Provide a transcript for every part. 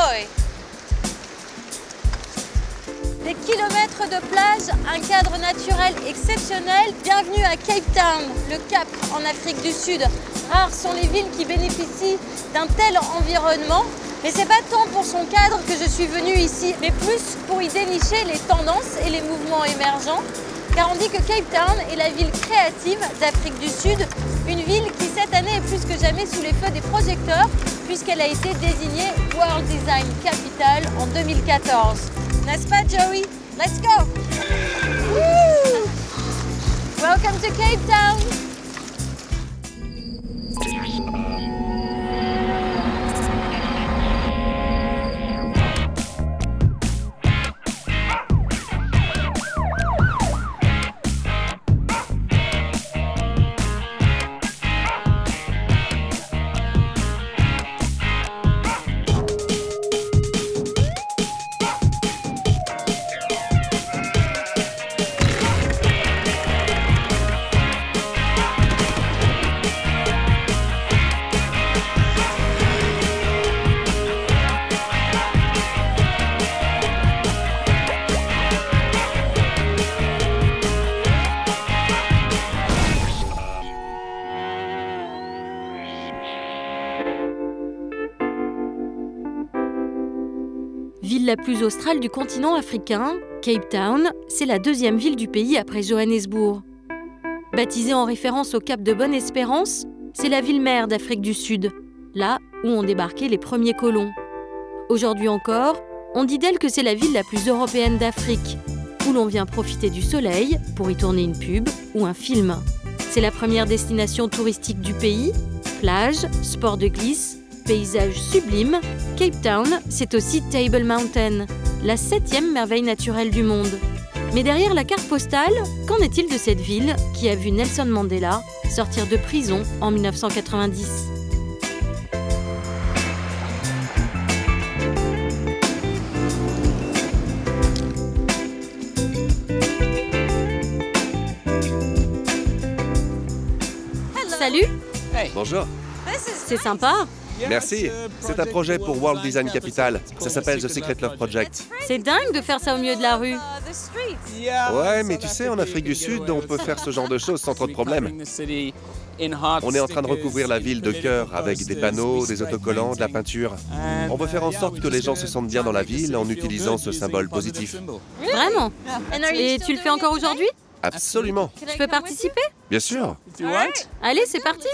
Enjoy! Des kilomètres de plage, un cadre naturel exceptionnel. Bienvenue à Cape Town, le Cap en Afrique du Sud. Rares sont les villes qui bénéficient d'un tel environnement. Mais c'est pas tant pour son cadre que je suis venue ici, mais plus pour y dénicher les tendances et les mouvements émergents. Car on dit que Cape Town est la ville créative d'Afrique du Sud, une ville qui cette année est plus que jamais sous les feux des projecteurs, puisqu'elle a été désignée World Design Capital en 2014. N'est-ce pas, Joey? Let's go! Woo! Welcome to Cape Town! Ville la plus australe du continent africain, Cape Town, c'est la deuxième ville du pays après Johannesburg. Baptisée en référence au Cap de Bonne-Espérance, c'est la ville-mère d'Afrique du Sud, là où ont débarqué les premiers colons. Aujourd'hui encore, on dit d'elle que c'est la ville la plus européenne d'Afrique, où l'on vient profiter du soleil pour y tourner une pub ou un film. C'est la première destination touristique du pays, plage, sport de glisse, paysages sublimes. Cape Town, c'est aussi Table Mountain, la 7e merveille naturelle du monde. Mais derrière la carte postale, qu'en est-il de cette ville qui a vu Nelson Mandela sortir de prison en 1990 ? Salut! Bonjour. C'est sympa. Merci. C'est un projet pour World Design Capital. Ça s'appelle The Secret Love Project. C'est dingue de faire ça au milieu de la rue. Ouais, mais tu sais, en Afrique du Sud, on peut faire ce genre de choses sans trop de problèmes. On est en train de recouvrir la ville de cœur avec des panneaux, des autocollants, de la peinture. On veut faire en sorte que les gens se sentent bien dans la ville en utilisant ce symbole positif. Vraiment? Et tu le fais encore aujourd'hui? Absolument. Je peux participer? Bien sûr. Allez, c'est parti!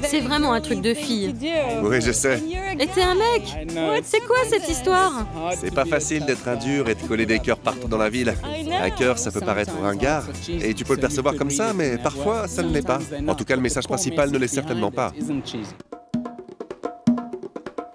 C'est vraiment un truc de fille. Oui, je sais. Et t'es un mec? C'est quoi cette histoire? C'est pas facile d'être un dur et de coller des cœurs partout dans la ville. Un cœur, ça peut paraître ringard, et tu peux le percevoir comme ça, mais parfois, ça ne l'est pas. En tout cas, le message principal ne l'est certainement pas.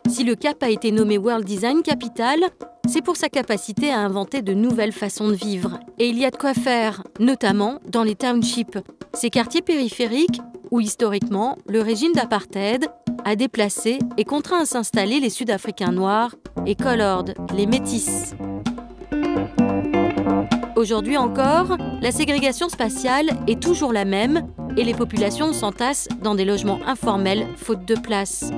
Si le Cap a été nommé World Design Capital, c'est pour sa capacité à inventer de nouvelles façons de vivre. Et il y a de quoi faire, notamment dans les townships, ces quartiers périphériques où, historiquement, le régime d'apartheid a déplacé et contraint à s'installer les Sud-Africains noirs et colored, les métis. Aujourd'hui encore, la ségrégation spatiale est toujours la même et les populations s'entassent dans des logements informels faute de place.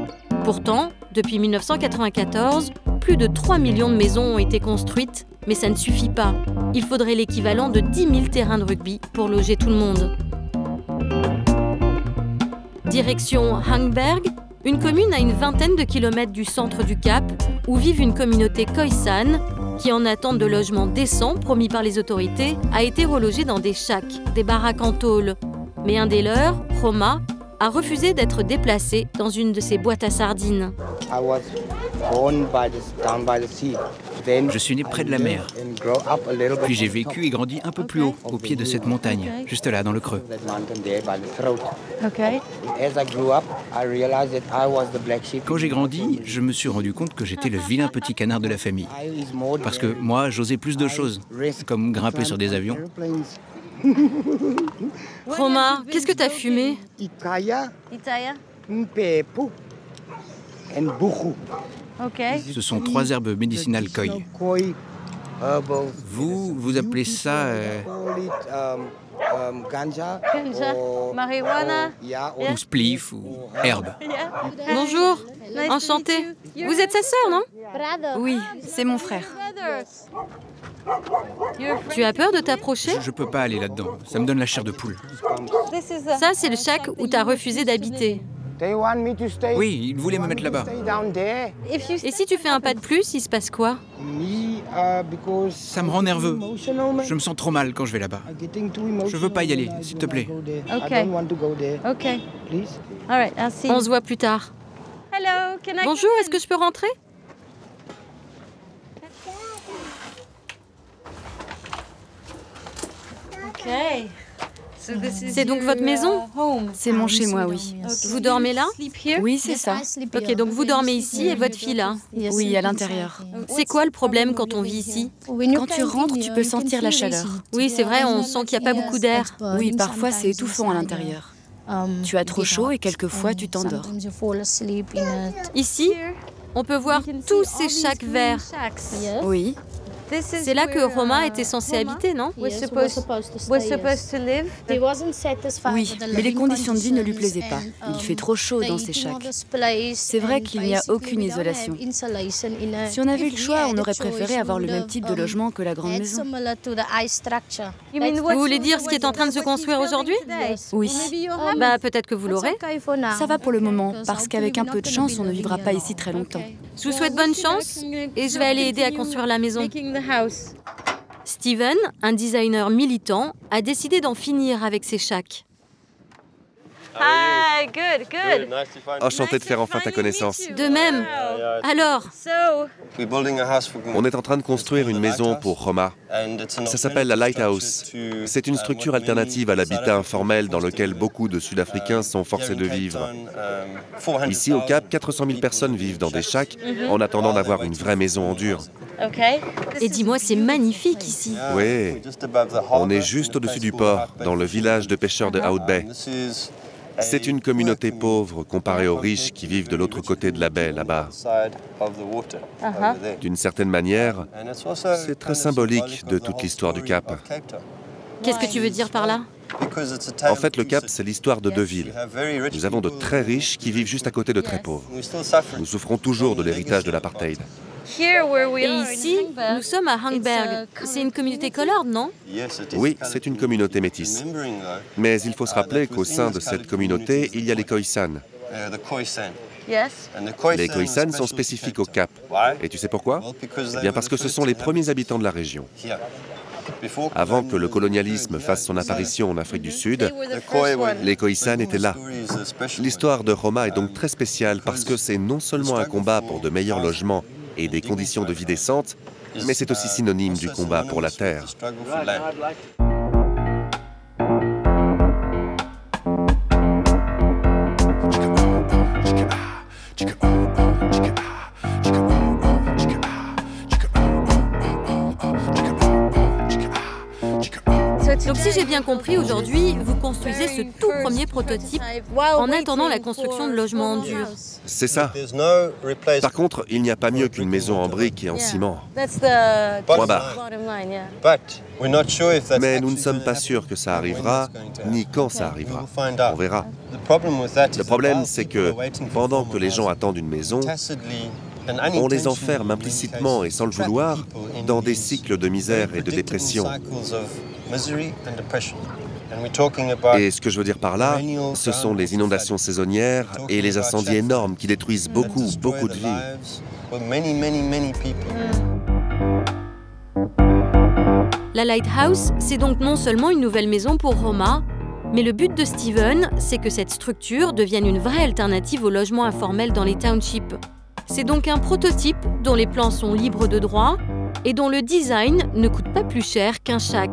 Pourtant, depuis 1994, plus de 3 millions de maisons ont été construites, mais ça ne suffit pas. Il faudrait l'équivalent de 10 000 terrains de rugby pour loger tout le monde. Direction Hangberg, une commune à une vingtaine de kilomètres du centre du Cap, où vivent une communauté Khoisan qui, en attente de logements décents promis par les autorités, a été relogée dans des shacks, des baraques en tôle. Mais un des leurs, Roma, a refusé d'être déplacé dans une de ces boîtes à sardines. Je suis né près de la mer. Puis j'ai vécu et grandi un peu plus haut, au pied de cette montagne, juste là, dans le creux. Quand j'ai grandi, je me suis rendu compte que j'étais le vilain petit canard de la famille. Parce que moi, j'osais plus de choses, comme grimper sur des avions. Roma, qu'est-ce que t'as fumé? Italia. Ok. Ce sont 3 herbes médicinales koi. Vous appelez ça... Ganja, marijuana. ou spliff, ou herbe. Bonjour, enchantée. Vous êtes sa sœur, non? Oui, c'est mon frère. Tu as peur de t'approcher? Je peux pas aller là-dedans, ça me donne la chair de poule. Ça, c'est le shack où t'as refusé d'habiter. Oui, ils voulaient me mettre là-bas. Et si tu fais un pas de plus, il se passe quoi? Ça me rend nerveux. Je me sens trop mal quand je vais là-bas. Je veux pas y aller, s'il te plaît. Ok. All right, I'll see you. On se voit plus tard. Hello, can I Bonjour, est-ce que je peux rentrer? Okay. C'est donc votre maison? C'est mon chez-moi, oui. Vous dormez là? Oui, c'est ça. Ok, donc vous dormez ici et votre fille là? Oui, à l'intérieur. C'est quoi le problème quand on vit ici? Quand tu rentres, tu peux sentir la chaleur. Oui, c'est vrai, on sent qu'il n'y a pas beaucoup d'air. Oui, parfois c'est étouffant à l'intérieur. Tu as trop chaud et quelquefois tu t'endors. Ici, on peut voir tous ces shacks verts. Oui. C'est là que Roma était censé habiter, non? We're supposed to live. Oui, mais les conditions de vie ne lui plaisaient pas. Il fait trop chaud dans ces shacks. C'est vrai qu'il n'y a aucune isolation. Si on avait eu le choix, on aurait préféré avoir le même type de logement que la grande maison. Vous voulez dire ce qui est en train de se construire aujourd'hui? Oui. Bah, peut-être que vous l'aurez. Ça va pour le moment, parce qu'avec un peu de chance, on ne vivra pas ici très longtemps. Je vous souhaite bonne chance et je vais aller aider à construire la maison. Steven, un designer militant, a décidé d'en finir avec ses shacks. Hi, good. Enchanté de faire enfin ta connaissance. De même. Alors, On est en train de construire une maison pour Roma. Ça s'appelle la Lighthouse. C'est une structure alternative à l'habitat informel dans lequel beaucoup de Sud-Africains sont forcés de vivre. Ici, au Cap, 400 000 personnes vivent dans des shacks en attendant d'avoir une vraie maison en dur. et dis-moi, c'est magnifique ici. Oui, on est juste au-dessus du port, dans le village de pêcheurs de Out Bay. C'est une communauté pauvre comparée aux riches qui vivent de l'autre côté de la baie, là-bas. D'une certaine manière, c'est très symbolique de toute l'histoire du Cap. Qu'est-ce que tu veux dire par là? En fait, le Cap, c'est l'histoire de 2 villes. Nous avons de très riches qui vivent juste à côté de très pauvres. Nous souffrons toujours de l'héritage de l'apartheid. Et ici, nous sommes à Hangberg. C'est une communauté colored, non? Oui, c'est une communauté métisse. Mais il faut se rappeler qu'au sein de cette communauté, il y a les Khoisan. Les Khoisan sont spécifiques au Cap. Et tu sais pourquoi? Eh bien parce que ce sont les premiers habitants de la région. Avant que le colonialisme fasse son apparition en Afrique du Sud, les Khoisan étaient là. L'histoire de Roma est donc très spéciale parce que c'est non seulement un combat pour de meilleurs logements et des conditions de vie décentes, mais c'est aussi synonyme du combat pour la terre. Donc si j'ai bien compris, aujourd'hui, vous construisez ce tout premier prototype en attendant la construction de logements en dur. C'est ça. Par contre, il n'y a pas mieux qu'une maison en briques et en ciment. Point barre. Mais nous ne sommes pas sûrs que ça arrivera, ni quand ça arrivera. On verra. Le problème, c'est que pendant que les gens attendent une maison, on les enferme implicitement et sans le vouloir dans des cycles de misère et de dépression. Et ce que je veux dire par là, ce sont les inondations saisonnières et les incendies énormes qui détruisent beaucoup de vies. La Lighthouse, c'est donc non seulement une nouvelle maison pour Roma, mais le but de Steven, c'est que cette structure devienne une vraie alternative au logement informel dans les townships. C'est donc un prototype dont les plans sont libres de droit et dont le design ne coûte pas plus cher qu'un shack.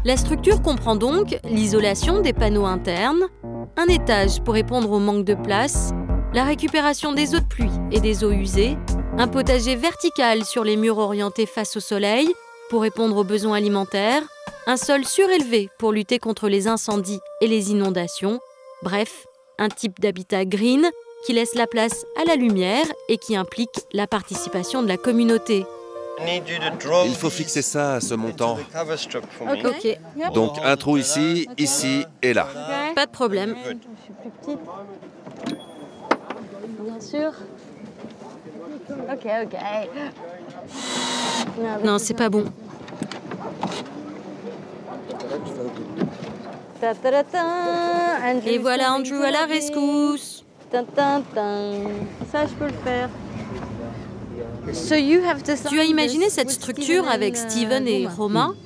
La structure comprend donc l'isolation des panneaux internes, un étage pour répondre au manque de place, la récupération des eaux de pluie et des eaux usées, un potager vertical sur les murs orientés face au soleil pour répondre aux besoins alimentaires, un sol surélevé pour lutter contre les incendies et les inondations. Bref, un type d'habitat green qui laisse la place à la lumière et qui implique la participation de la communauté. Il faut fixer ça à ce montant. Ok, Donc un trou ici, ici et là. pas de problème. Je suis plus petite. Bien sûr. Ok. Non, c'est pas bon. Et voilà Andrew à la rescousse. Ça, je peux le faire. Tu as imaginé cette structure avec Steven et Romain?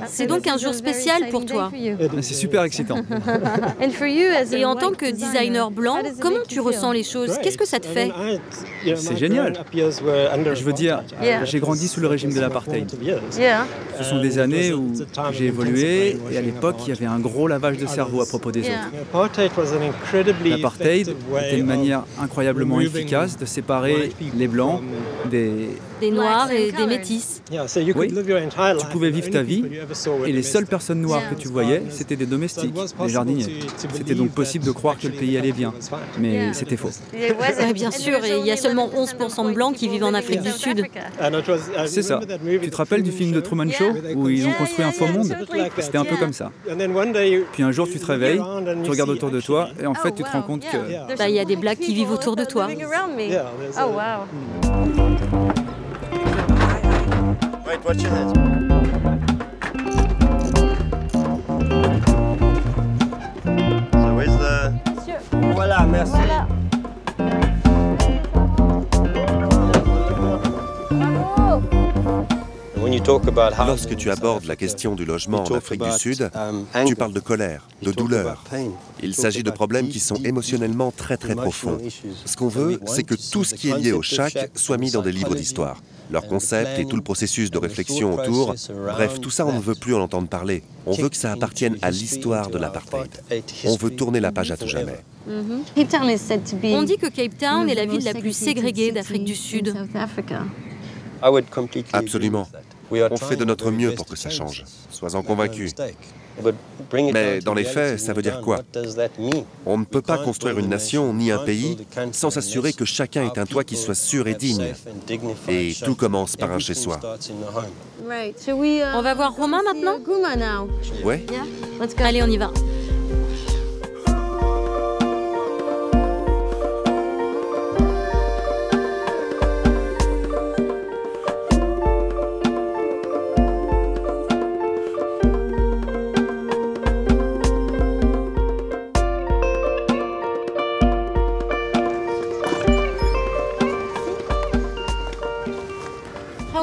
C'est donc un jour spécial pour toi. C'est super excitant. Et en tant que designer blanc, comment tu ressens les choses? Qu'est-ce que ça te fait? C'est génial. Je veux dire, j'ai grandi sous le régime de l'apartheid. Ce sont des années où j'ai évolué et à l'époque, il y avait un gros lavage de cerveau à propos des autres. L'apartheid était une manière incroyablement efficace de séparer les blancs des Noirs et des métis. Oui, tu pouvais vivre ta vie et les seules personnes noires que tu voyais, c'était des domestiques, des jardiniers. C'était donc possible de croire que le pays allait bien, mais c'était faux. Bien sûr, et il y a seulement 11% de blancs qui vivent en Afrique du Sud. C'est ça. Tu te rappelles du film de Truman Show où ils ont construit un faux monde? C'était un peu comme ça. Puis un jour, tu te réveilles, tu regardes autour de toi et en fait, tu te rends compte que... Il y a des blacks qui vivent autour de toi. Oh wow. Wait, watch your head. So where's the... Voilà, merci. Lorsque tu abordes la question du logement en Afrique du Sud, tu parles de colère, de douleur. Il s'agit de problèmes qui sont émotionnellement très profonds. Ce qu'on veut, c'est que tout ce qui est lié au shack soit mis dans des livres d'histoire. Leur concept et tout le processus de réflexion autour, bref, tout ça, on ne veut plus en entendre parler. On veut que ça appartienne à l'histoire de l'apartheid. On veut tourner la page à tout jamais. On dit que Cape Town est la ville la plus ségrégée d'Afrique du Sud. Absolument. On fait de notre mieux pour que ça change. Sois-en convaincu. Mais dans les faits, ça veut dire quoi? On ne peut pas construire une nation ni un pays sans s'assurer que chacun ait un toit qui soit sûr et digne. Et tout commence par un chez-soi. On va voir Romain maintenant? Ouais? Allez, on y va.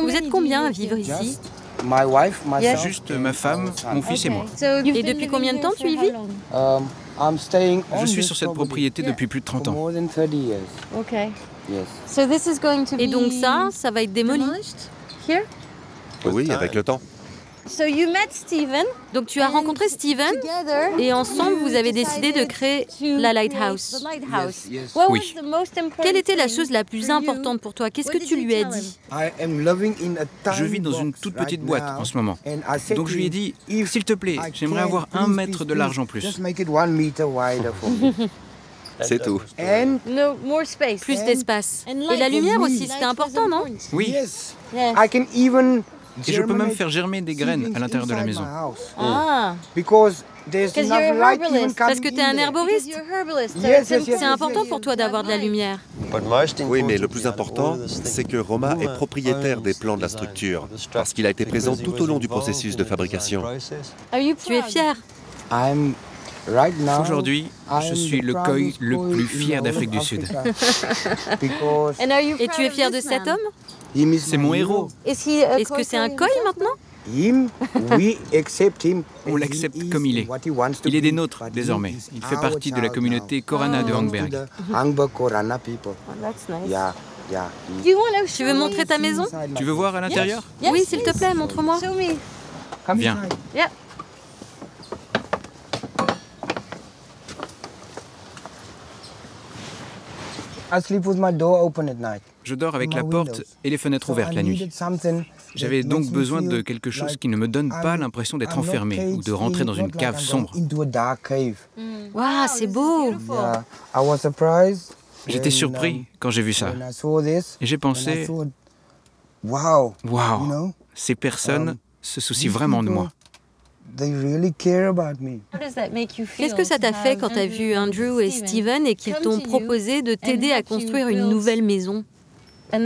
Vous êtes combien à vivre ici? Juste ma femme, mon fils et moi. Et depuis combien de temps tu y vis? Je suis sur cette propriété depuis plus de 30 ans. Et donc ça va être démoli? Oui, avec le temps. Donc tu as rencontré Steven et ensemble vous avez décidé de créer la Lighthouse. Oui. Quelle était la chose la plus importante pour toi? Qu'est-ce que tu lui as dit? Je vis dans une toute petite boîte en ce moment. Donc je lui ai dit, s'il te plaît, j'aimerais avoir 1 mètre de large en plus. C'est tout. Plus d'espace. Et la lumière aussi, c'était important, non? Oui. Et je peux même faire germer des graines à l'intérieur de la maison. Ah, parce que tu es un herboriste. C'est important pour toi d'avoir de la lumière. Oui, mais le plus important, c'est que Roma est propriétaire des plans de la structure, parce qu'il a été présent tout au long du processus de fabrication. Tu es fier? Aujourd'hui, je suis le Khoi le plus fier d'Afrique du Sud. Et tu es fier de cet homme? C'est mon héros. Est-ce que c'est un Khoi maintenant? On l'accepte comme il est. Il est des nôtres désormais. Il fait partie de la communauté Korana de Hangberg. Tu veux montrer ta maison? Tu veux voir à l'intérieur? Oui, s'il te plaît, montre-moi. Viens. Je dors avec la porte et les fenêtres ouvertes la nuit. J'avais donc besoin de quelque chose qui ne me donne pas l'impression d'être enfermé ou de rentrer dans une cave sombre. Waouh, c'est beau! J'étais surpris quand j'ai vu ça. Et j'ai pensé, waouh, ces personnes se soucient vraiment de moi. Qu'est-ce que ça t'a fait quand t'as vu Andrew et Steven et qu'ils t'ont proposé de t'aider à construire une nouvelle maison? Je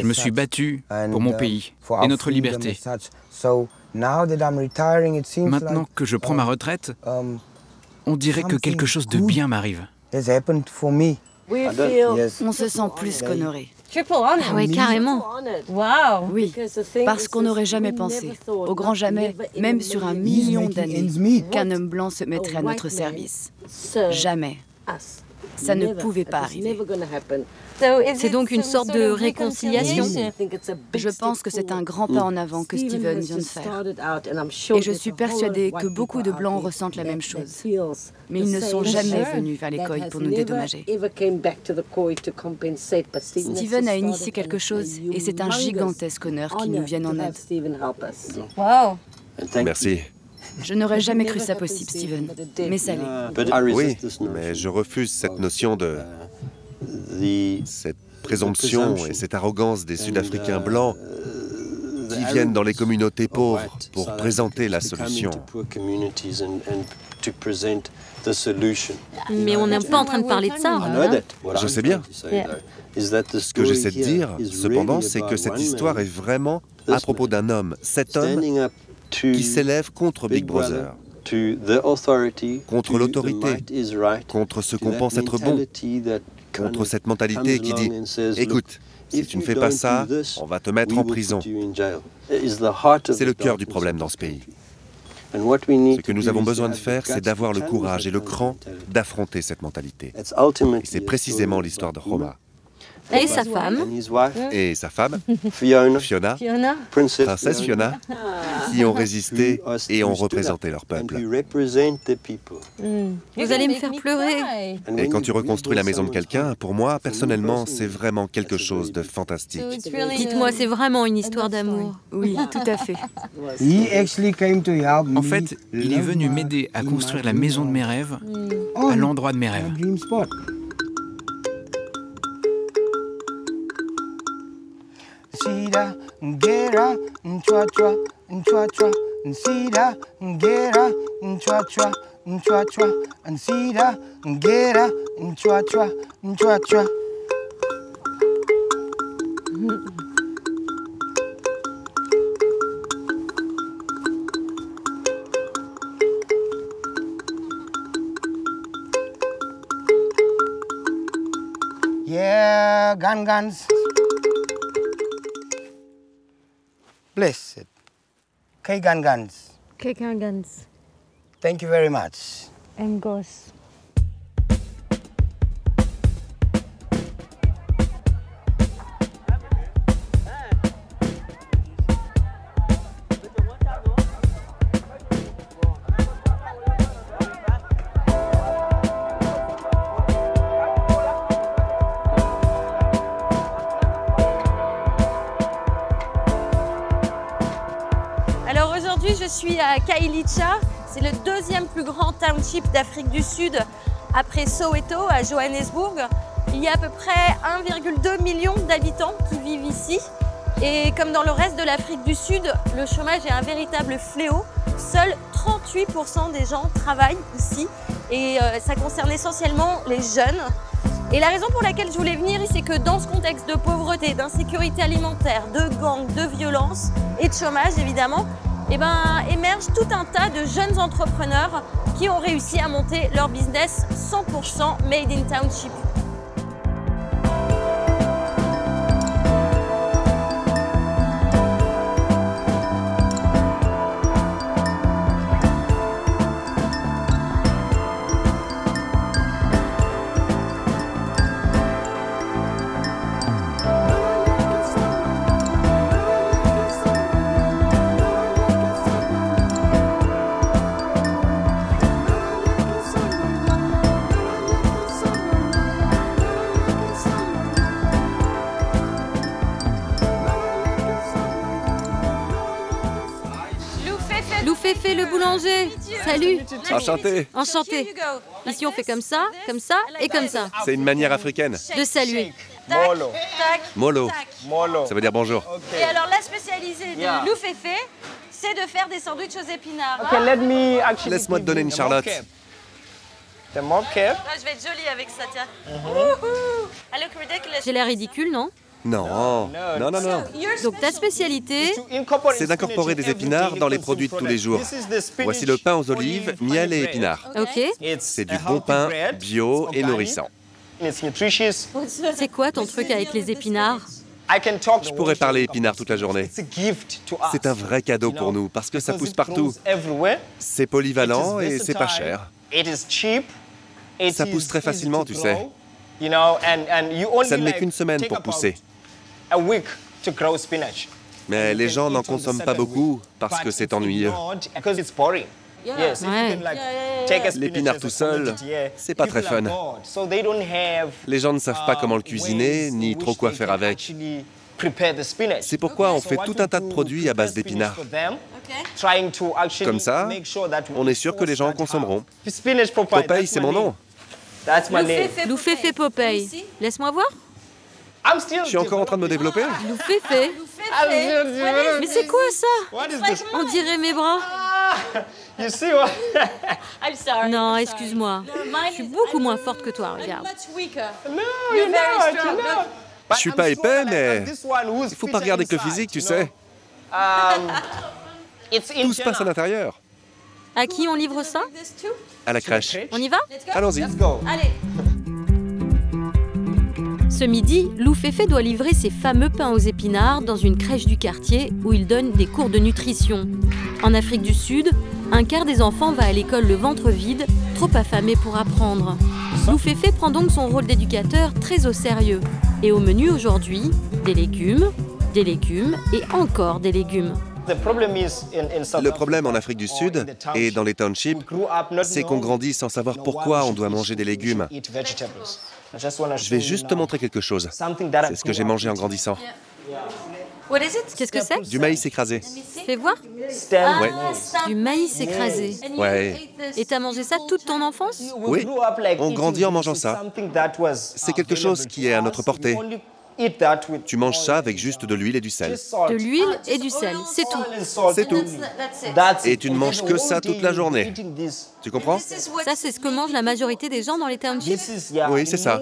me suis battu pour mon pays et notre liberté. Maintenant que je prends ma retraite, on dirait que quelque chose de bien m'arrive. On se sent plus qu'honoré. Ah ouais, carrément. Wow. Oui, parce qu'on n'aurait jamais pensé, au grand jamais, même sur 1 million d'années, qu'un homme blanc se mettrait à notre service. Jamais. Ça ne pouvait pas arriver. C'est donc une sorte de réconciliation. Je pense que c'est un grand pas en avant que Steven vient de faire. Et je suis persuadée que beaucoup de Blancs ressentent la même chose. Mais ils ne sont jamais venus vers les Khoi pour nous dédommager. Steven a initié quelque chose et c'est un gigantesque honneur qu'il nous vienne en aide. Wow. Merci. Je n'aurais jamais cru ça possible, Steven, mais ça l'est. Oui, mais je refuse cette notion de... cette présomption et cette arrogance des Sud-Africains blancs qui viennent dans les communautés pauvres pour présenter la solution. Mais on n'est pas en train de parler de ça. Hein? Je sais bien. Ce que j'essaie de dire, cependant, c'est que cette histoire est vraiment à propos d'un homme, cet homme qui s'élève contre Big Brother, contre l'autorité, contre ce qu'on pense être bon, contre cette mentalité qui dit « Écoute, si tu ne fais pas ça, on va te mettre en prison ». C'est le cœur du problème dans ce pays. Ce que nous avons besoin de faire, c'est d'avoir le courage et le cran d'affronter cette mentalité. Et c'est précisément l'histoire de Roma. Et sa femme. Et sa femme, Fiona, princesse Fiona, qui ont résisté et ont représenté leur peuple. Vous allez me faire pleurer. Et quand tu reconstruis la maison de quelqu'un, pour moi, personnellement, c'est vraiment quelque chose de fantastique. Dites-moi, c'est vraiment une histoire d'amour. Oui, tout à fait. En fait, il est venu m'aider à construire la maison de mes rêves à l'endroit de mes rêves. Nsida, ngera, nchwa-chwa, nchwa-chwa, nsida, ngera, nchwa-chwa, nchwa-chwa, nsida, ngera, nchwa-chwa, nchwa-chwa. Yeah, guns. Blessed. Kegangans. Kegangans. Thank you very much. Engos. Alors aujourd'hui, je suis à Khayelitsha. C'est le deuxième plus grand township d'Afrique du Sud après Soweto à Johannesburg. Il y a à peu près 1,2 million d'habitants qui vivent ici. Et comme dans le reste de l'Afrique du Sud, le chômage est un véritable fléau. Seuls 38% des gens travaillent ici et ça concerne essentiellement les jeunes. Et la raison pour laquelle je voulais venir, c'est que dans ce contexte de pauvreté, d'insécurité alimentaire, de gangs, de violence et de chômage évidemment, émerge tout un tas de jeunes entrepreneurs qui ont réussi à monter leur business 100% made in township. Lou Féfé le boulanger. Salut. Enchanté. Enchanté. Ici, on fait comme ça et comme ça. C'est une manière africaine. De saluer. Molo. Tac, Molo. tac. Molo. Ça veut dire bonjour. Et alors, la spécialité de Lou Féfé, c'est de faire des sandwichs aux épinards. Okay, let me actually Laisse-moi te donner une Charlotte. The mob cap. Ah, je vais être jolie avec ça, tiens. Wouhou. I look ridiculous. J'ai l'air ridicule, non? Non. Non. Donc ta spécialité, C'est d'incorporer des épinards dans les produits de tous les jours. Voici le pain aux olives, miel et épinards. ok. C'est du bon pain, bio et nourrissant. C'est quoi ton truc avec les épinards? Je pourrais parler épinards toute la journée. C'est un vrai cadeau pour nous parce que ça pousse partout. C'est polyvalent et c'est pas cher. Ça pousse très facilement, tu sais. Ça ne met qu'une semaine pour pousser. Mais les gens n'en consomment pas beaucoup parce que c'est ennuyeux. Ouais. L'épinard tout seul, c'est pas très fun. Les gens ne savent pas comment le cuisiner, ni trop quoi faire avec. C'est pourquoi on fait tout un tas de produits à base d'épinards. Comme ça, on est sûr que les gens en consommeront. Popeye, c'est mon nom. Lou Féfé Popeye. Laisse-moi voir. Je suis encore en train de me développer. Lou Féfé. Mais c'est quoi ça? On dirait mes bras. I'm sorry. Non, excuse-moi. Je suis beaucoup moins forte que toi, regarde. Je suis pas épais, mais il faut pas regarder que le physique, tu sais. Tout se passe à l'intérieur. À qui on livre ça? À la crèche. On y va? Allons-y. Allez. Ce midi, Lou Féfé doit livrer ses fameux pains aux épinards dans une crèche du quartier où il donne des cours de nutrition. En Afrique du Sud, un quart des enfants va à l'école le ventre vide, trop affamés pour apprendre. Lou Féfé prend donc son rôle d'éducateur très au sérieux. Et au menu aujourd'hui, des légumes et encore des légumes. Le problème en Afrique du Sud et dans les townships, c'est qu'on grandit sans savoir pourquoi on doit manger des légumes. Je vais juste te montrer quelque chose. C'est ce que j'ai mangé en grandissant. Qu'est-ce que c'est? Du maïs écrasé. Fais voir. Ouais. Du maïs écrasé. Ouais. Et t'as mangé ça toute ton enfance? Oui, on grandit en mangeant ça. C'est quelque chose qui est à notre portée. Tu manges ça avec juste de l'huile et du sel. De l'huile et du sel, c'est tout. C'est tout. Et tu ne manges que ça toute la journée. Tu comprends? Ça, c'est ce que mange la majorité des gens dans les townships? Oui, c'est ça.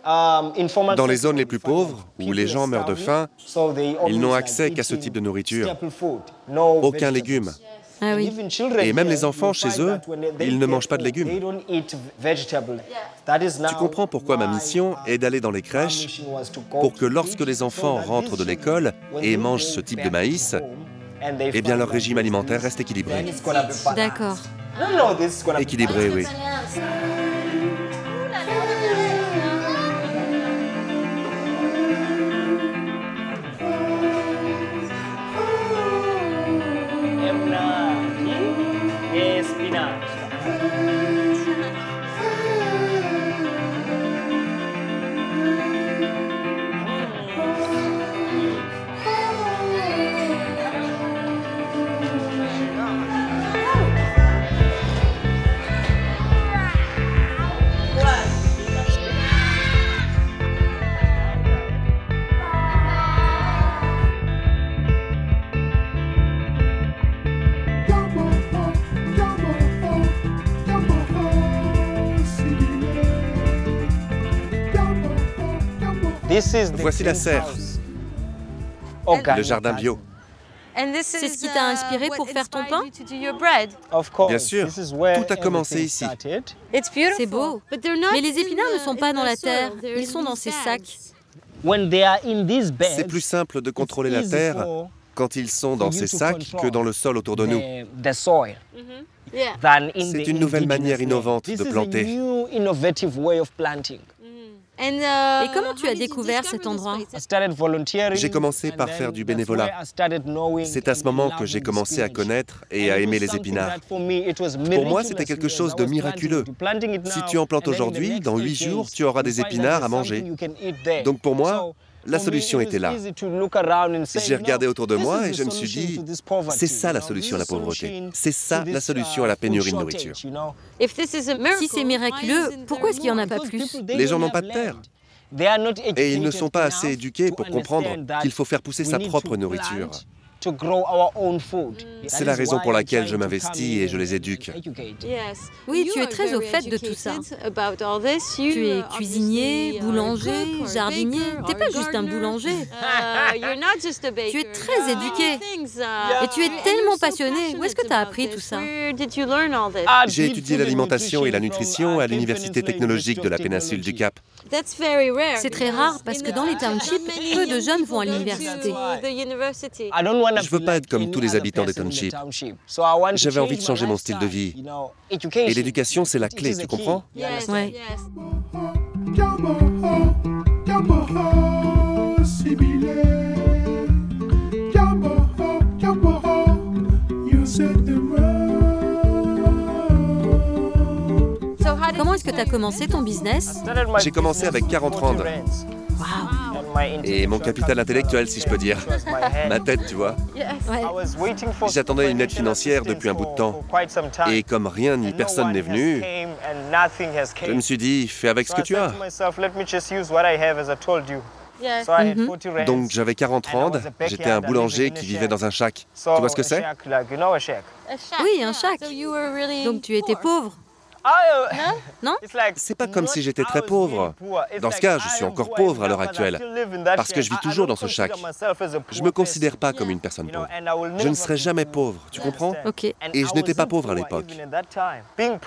Dans les zones les plus pauvres, où les gens meurent de faim, ils n'ont accès qu'à ce type de nourriture. Aucun légume. Ah oui. Et même les enfants, chez eux, ils ne mangent pas de légumes. Tu comprends pourquoi ma mission est d'aller dans les crèches pour que lorsque les enfants rentrent de l'école et mangent ce type de maïs, eh bien leur régime alimentaire reste équilibré. D'accord. Équilibré, oui. Voici la serre, le jardin bio. C'est ce qui t'a inspiré pour faire ton pain? Bien sûr, tout a commencé ici. C'est beau. Mais les épinards ne sont pas dans la terre, ils sont dans ces sacs. C'est plus simple de contrôler la terre quand ils sont dans ces sacs que dans le sol autour de nous. C'est une nouvelle manière innovante de planter. Et comment tu as découvert cet endroit? J'ai commencé par faire du bénévolat. C'est à ce moment que j'ai commencé à connaître et à aimer les épinards. Pour moi, c'était quelque chose de miraculeux. Si tu en plantes aujourd'hui, dans 8 jours, tu auras des épinards à manger. Donc pour moi, La solution était là. J'ai regardé autour de moi et je me suis dit, c'est ça la solution à la pauvreté. C'est ça la solution à la pénurie de nourriture. Si c'est miraculeux, pourquoi est-ce qu'il n'y en a pas plus? Les gens n'ont pas de terre. Et ils ne sont pas assez éduqués pour comprendre qu'il faut faire pousser sa propre nourriture. C'est la raison pour laquelle je m'investis et je les éduque. Oui, tu es très au fait de tout ça. Tu es cuisinier, boulanger, jardinier. T'es pas juste un boulanger. Tu es très éduqué. Et tu es tellement passionné. Où est-ce que tu as appris tout ça? J'ai étudié l'alimentation et la nutrition à l'Université technologique de la péninsule du Cap. C'est très rare parce que dans les townships, peu de jeunes vont à l'université. Je veux pas être comme tous les habitants des townships. J'avais envie de changer mon style de vie. Et l'éducation, c'est la clé, tu comprends? Ouais. Comment est-ce que tu as commencé ton business? J'ai commencé avec 40 rand. Et mon capital intellectuel, si je peux dire. Ma tête, tu vois. J'attendais une aide financière depuis un bout de temps. Et comme rien ni personne n'est venu, je me suis dit, fais avec ce que tu as. Donc j'avais 40 rand, j'étais un boulanger qui vivait dans un shack. Tu vois ce que c'est? Oui, un shack. Donc tu étais pauvre. Non? C'est pas comme si j'étais très pauvre. Dans ce cas, je suis encore pauvre à l'heure actuelle, parce que je vis toujours dans ce shack. Je me considère pas comme une personne pauvre. Je ne serai jamais pauvre, tu comprends? Ok. Et je n'étais pas pauvre à l'époque.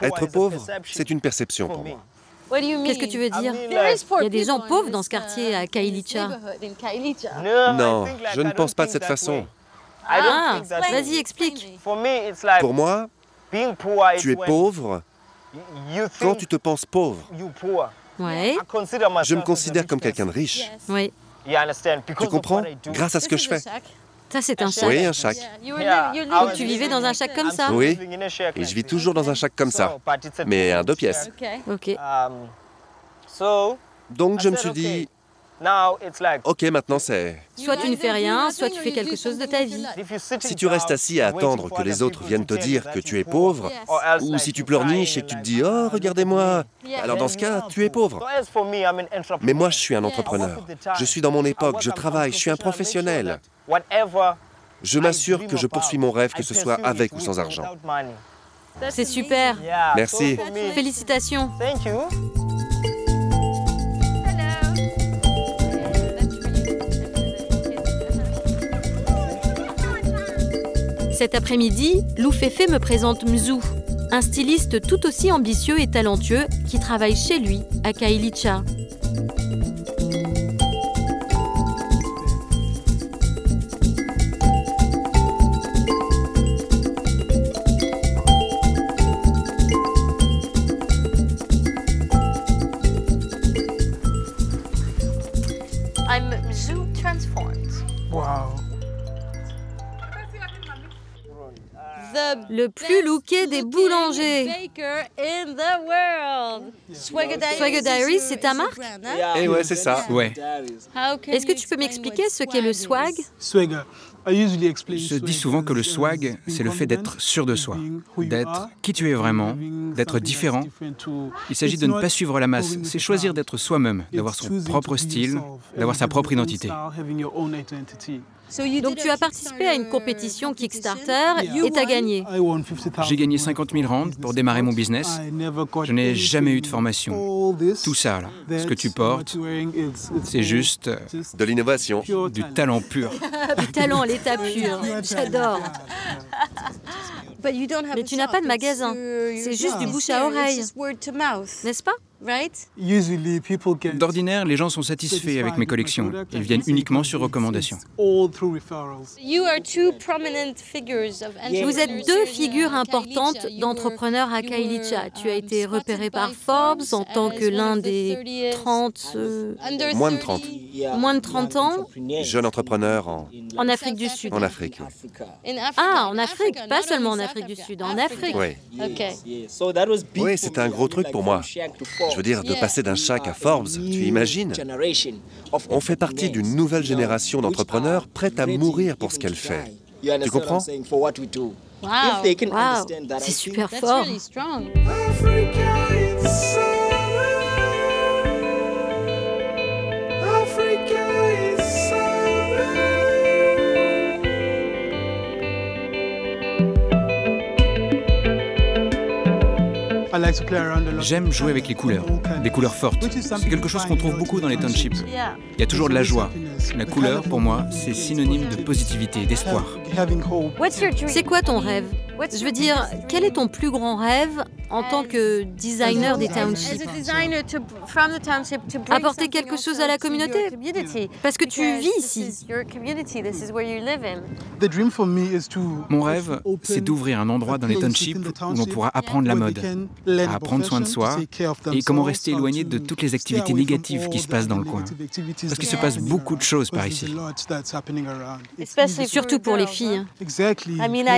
Être pauvre, c'est une perception pour moi. Qu'est-ce que tu veux dire? Il y a des gens pauvres dans ce quartier à Khayelitsha. Non, je ne pense pas de cette façon. Ah, vas-y, explique. Pour moi, tu es pauvre quand tu te penses pauvre. Ouais. Je me considère comme quelqu'un de riche. Oui. Tu comprends? Grâce à ce que je fais. Ça, c'est un shack. Oui, un shack. Donc tu vivais dans un shack comme ça? Oui, et je vis toujours dans un shack comme ça, mais un 2 pièces. Ok. Donc je me suis dit, ok, maintenant c'est... Soit tu ne fais rien, soit tu fais quelque chose de ta vie. Si tu restes assis à attendre que les autres viennent te dire que tu es pauvre, ou si tu pleurniches et que tu te dis « Oh, regardez-moi », alors dans ce cas, tu es pauvre. Mais moi, je suis un entrepreneur. Je suis dans mon époque, je travaille, je suis un professionnel. Je m'assure que je poursuis mon rêve, que ce soit avec ou sans argent. C'est super. Merci. Félicitations. Cet après-midi, Lou Féfé me présente Mzou, un styliste tout aussi ambitieux et talentueux qui travaille chez lui à Khayelitsha. I'm Mzou transformed. Wow. Le plus looké des boulangers. Swagger Diaries, c'est ta marque? Et ouais, c'est ça. Ouais. Est-ce que tu peux m'expliquer ce qu'est le swag? Je dis souvent que le swag, c'est le fait d'être sûr de soi, d'être qui tu es vraiment, d'être différent. Il s'agit de ne pas suivre la masse, c'est choisir d'être soi-même, d'avoir son propre style, d'avoir sa propre identité. Donc tu as participé à une compétition Kickstarter et t'as gagné. J'ai gagné 50 000 rands pour démarrer mon business. Je n'ai jamais eu de formation. Tout ça, là, ce que tu portes, c'est juste De l'innovation. du talent pur. Du talent, l'état pur. J'adore. Mais tu n'as pas de magasin. C'est juste du bouche à oreille. N'est-ce pas? D'ordinaire, les gens sont satisfaits avec mes collections. Ils viennent uniquement sur recommandation. Vous êtes deux figures importantes d'entrepreneurs à Khayelitsha. Tu as été repéré par Forbes en tant que l'un des 30... Moins de 30. Moins de 30 ans Jeune entrepreneur en Afrique du Sud. en Afrique. Ah, en Afrique, pas seulement en Afrique du Sud, en Afrique. Oui. Ok. Oui, c'était un gros truc pour moi. Je veux dire, de passer d'un Shaq à Forbes, tu imagines? On fait partie d'une nouvelle génération d'entrepreneurs prêtes à mourir pour ce qu'elle fait. Tu comprends? Wow. C'est super fort. J'aime jouer avec les couleurs, des couleurs fortes. C'est quelque chose qu'on trouve beaucoup dans les townships. Il y a toujours de la joie. La couleur, pour moi, c'est synonyme de positivité et d'espoir. C'est quoi ton rêve? Je veux dire, quel est ton plus grand rêve en tant que designer des townships? Apporter quelque chose à la communauté? Parce que tu vis ici. Mon rêve, c'est d'ouvrir un endroit dans les townships où l'on pourra apprendre la mode, à prendre soin de soi et comment rester éloigné de toutes les activités négatives qui se passent dans le coin. Parce qu'il se passe beaucoup de choses par ici. Surtout pour les filles.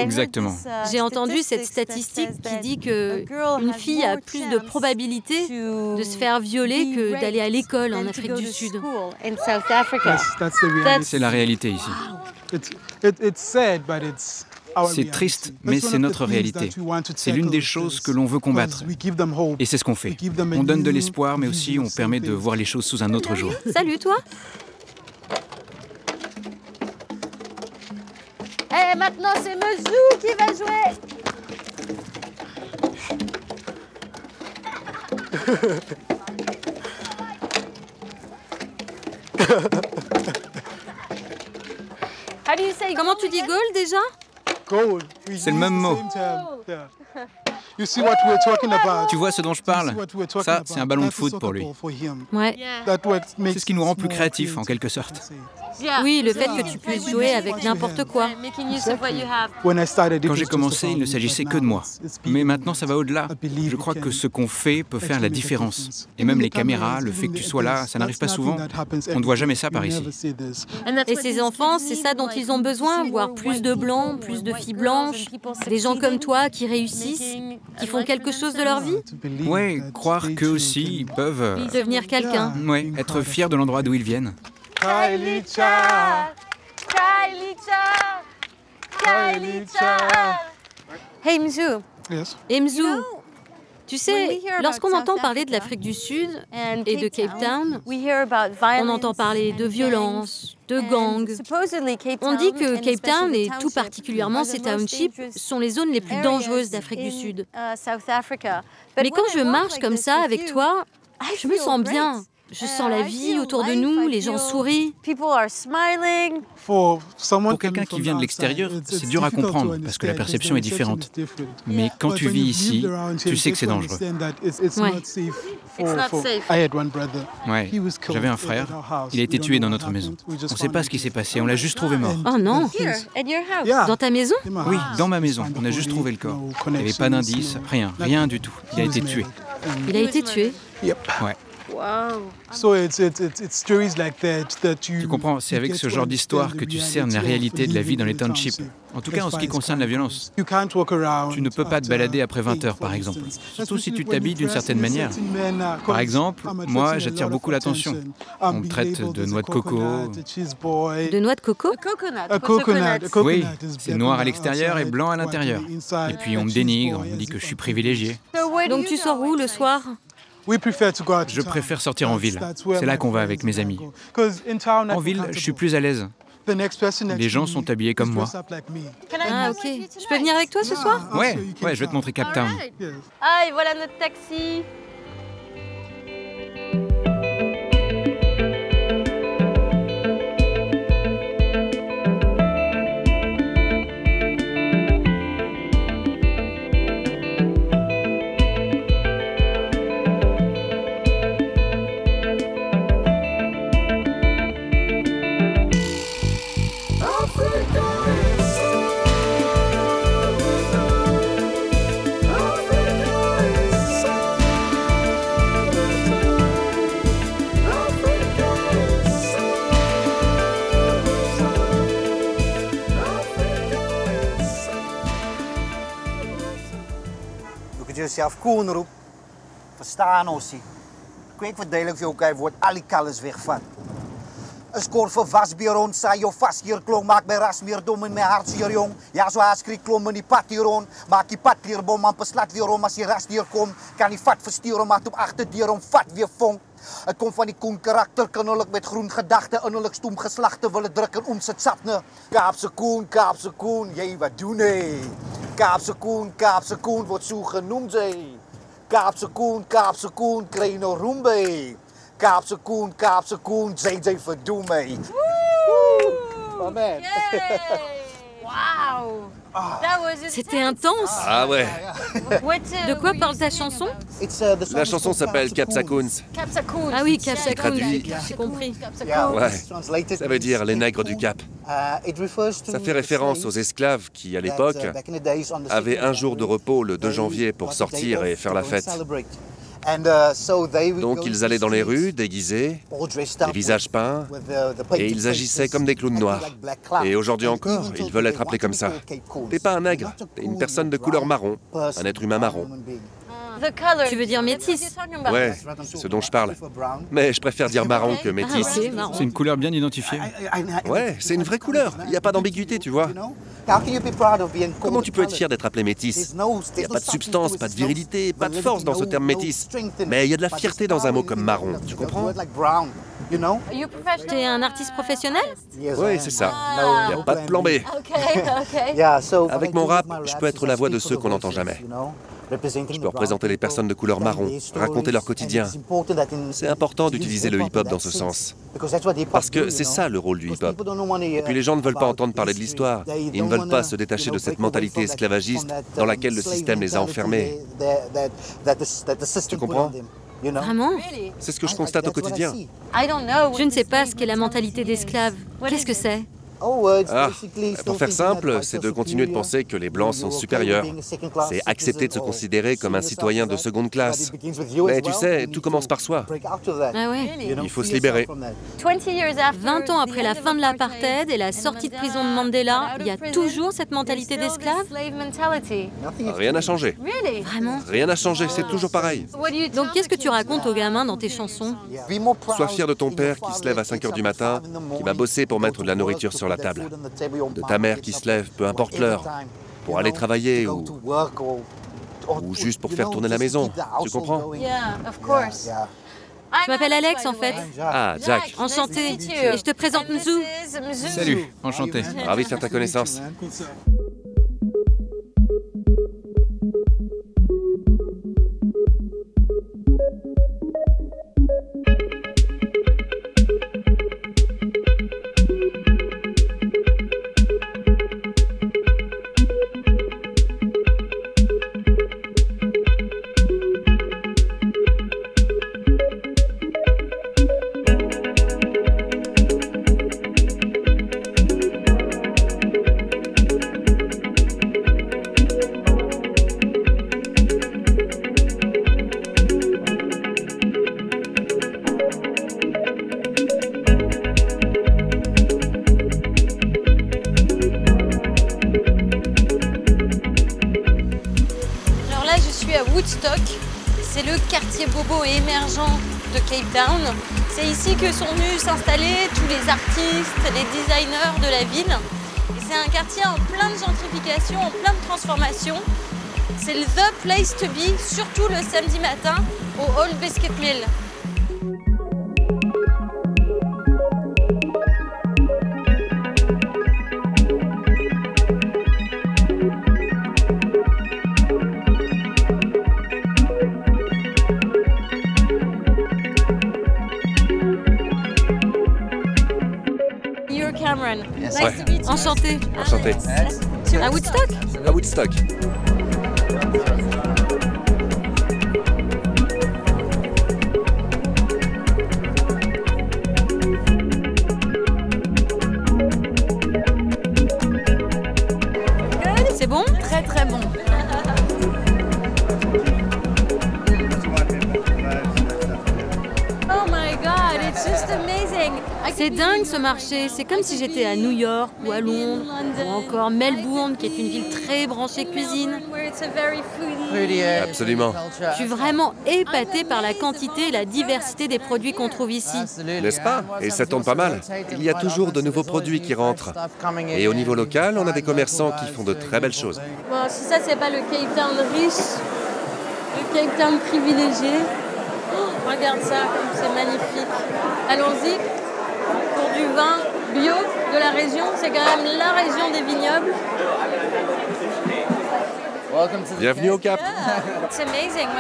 Exactement. J'ai entendu cette statistique qui dit qu'une fille a plus de probabilité de se faire violer que d'aller à l'école en Afrique du Sud. C'est la réalité ici. C'est triste, mais c'est notre réalité. C'est l'une des choses que l'on veut combattre. Et c'est ce qu'on fait. On donne de l'espoir, mais aussi on permet de voir les choses sous un autre jour. Salut, toi. Et maintenant, c'est Mezou qui va jouer. Comment tu dis goal déjà? C'est le même mot. Tu vois ce dont je parle? Ça, c'est un ballon de foot pour lui. Ouais. C'est ce qui nous rend plus créatifs, en quelque sorte. Oui, le fait que tu puisses jouer avec n'importe quoi. Quand j'ai commencé, il ne s'agissait que de moi. Mais maintenant, ça va au-delà. Je crois que ce qu'on fait peut faire la différence. Et même les caméras, le fait que tu sois là, ça n'arrive pas souvent. On ne voit jamais ça par ici. Et ces enfants, c'est ça dont ils ont besoin, voir plus de blancs, plus de filles blanches, des gens comme toi qui réussissent, qui font quelque chose de leur vie. Ouais, croire qu'eux aussi, ils peuvent... Devenir quelqu'un. Ouais, être fiers de l'endroit d'où ils viennent. Kylie-cha, Kylie-cha, Kylie-cha. Hey Mzou. Yes. Et Mzou, tu sais, lorsqu'on entend parler de l'Afrique du Sud et de Cape Town, on entend parler de violence, de gangs. On dit que Cape Town et tout particulièrement ces townships sont les zones les plus dangereuses d'Afrique du Sud. Mais quand je marche comme ça avec toi, je me sens bien. Je sens la vie autour de nous, les gens sourient. Pour quelqu'un qui vient de l'extérieur, c'est dur à comprendre parce que la perception est différente. Mais quand tu vis ici, tu sais que c'est dangereux. Ouais, j'avais un frère, il a été tué dans notre maison. On ne sait pas ce qui s'est passé, on l'a juste trouvé mort. Oh non! Dans ta maison? Oui, dans ma maison, on a juste trouvé le corps. Il n'y avait pas d'indice, rien du tout. Il a été tué. Il a été tué? Ouais. Wow. Tu comprends, c'est avec ce genre d'histoire que tu cernes la réalité de la vie dans les townships. En tout cas, en ce qui concerne la violence. Tu ne peux pas te balader après 20 heures, par exemple. Surtout si tu t'habilles d'une certaine manière. Par exemple, moi, j'attire beaucoup l'attention. On me traite de noix de coco. De noix de coco? Oui, c'est noir à l'extérieur et blanc à l'intérieur. Et puis on me dénigre, on me dit que je suis privilégié. Donc tu sors où le soir? Je préfère sortir en ville. C'est là qu'on va avec mes amis. En ville, je suis plus à l'aise. Les gens sont habillés comme moi. Ah, ok. Je peux venir avec toi ce soir? Ouais, je vais te montrer Cape Town. Ah, et voilà notre taxi. jezelf Koen roept, verstaan Ossie. Ik verduidelijk voor elkaar wordt alle kalens wegvat. Een score voor wasberon, saai of vast hier klong, maak bij ras meer dom in mijn hart hier jong. Ja, zo haast kriek klom in die pad hier rond, maak die pad hier bom, man beslat weer om als die ras hier komt. Kan die vat versturen, maar op achter die om vat weer vonk. Het komt van die koen karakter, kennelijk met groen gedachten, innerlijk stoem geslachten, willen drukken om z'n sapne. Kaapse koen, jij wat doen hé? Kaapse koen, wordt zo genoemd hé. Kaapse koen, kleine roembe. Kaapse koen, zij verdoem mee. Wouh! C'était intense. Ah ouais. De quoi parle ta chanson? La chanson s'appelle Capsacoons. Ah oui, Capsacoons, j'ai compris. Ouais, ça veut dire les nègres du Cap. Ça fait référence aux esclaves qui, à l'époque, avaient un jour de repos le 2 janvier pour sortir et faire la fête. Donc ils allaient dans les rues, déguisés, les visages peints, et ils agissaient comme des clowns noirs. Et aujourd'hui encore, ils veulent être appelés comme ça. T'es pas un nègre, t'es une personne de couleur marron, un être humain marron. Tu veux dire métis? Ouais, c'est ce dont je parle. Mais je préfère dire marron que métis. C'est une couleur bien identifiée. Ouais, c'est une vraie couleur, il n'y a pas d'ambiguïté, tu vois. Comment tu peux être fier d'être appelé métis? Il n'y a pas de substance, pas de virilité, pas de force dans ce terme métis. Mais il y a de la fierté dans un mot comme marron, tu comprends? T'es un artiste professionnel? Oui, c'est ça. Il n'y a pas de plan B. Avec mon rap, je peux être la voix de ceux qu'on n'entend jamais. Je peux représenter les personnes de couleur marron, raconter leur quotidien. C'est important d'utiliser le hip-hop dans ce sens. Parce que c'est ça le rôle du hip-hop. Et puis les gens ne veulent pas entendre parler de l'histoire. Ils ne veulent pas se détacher de cette mentalité esclavagiste dans laquelle le système les a enfermés. Tu comprends? Vraiment? C'est ce que je constate au quotidien. Je ne sais pas ce qu'est la mentalité d'esclave. Qu'est-ce que c'est? Ah, pour faire simple, c'est de continuer de penser que les Blancs sont supérieurs. C'est accepter de se considérer comme un citoyen de seconde classe. Mais tu sais, tout commence par soi. Ah ouais? Il faut se libérer. 20 ans après la fin de l'apartheid et la sortie de prison de Mandela, il y a toujours cette mentalité d'esclave? Rien n'a changé. Vraiment? Rien n'a changé, c'est toujours pareil. Donc qu'est-ce que tu racontes aux gamins dans tes chansons? Sois fier de ton père qui se lève à 5 h du matin, qui va bosser pour mettre de la nourriture sur la table. De ta mère qui se lève, peu importe l'heure, pour aller travailler ou juste pour faire tourner la maison. Tu comprends? Je m'appelle Alex en fait. Ah, Jack. Enchanté. Et je te présente Mzou. Salut, enchanté. Ravi de faire ta connaissance. Woodstock, c'est le quartier bobo et émergent de Cape Town. C'est ici que sont venus s'installer tous les artistes, les designers de la ville. C'est un quartier en pleine gentrification, en pleine transformation. C'est le the place to be, surtout le samedi matin au Old Biscuit Mill. Cameron. Yes. Nice to meet you. Enchanté. Enchanté. À Woodstock? À Woodstock. C'est bon? Très très bon. Oh my God, it's just amazing. C'est dingue ce marché, c'est comme si j'étais à New York ou à Londres, ou encore Melbourne, qui est une ville très branchée cuisine. Absolument. Je suis vraiment épatée par la quantité et la diversité des produits qu'on trouve ici. N'est-ce pas? Et ça tourne pas mal. Il y a toujours de nouveaux produits qui rentrent. Et au niveau local, on a des commerçants qui font de très belles choses. Bon, si ça, c'est pas le Cape Town riche, le Cape Town privilégié. Oh, regarde ça, comme c'est magnifique. Allons-y pour du vin bio de la région. C'est quand même la région des vignobles. Bienvenue au Cap.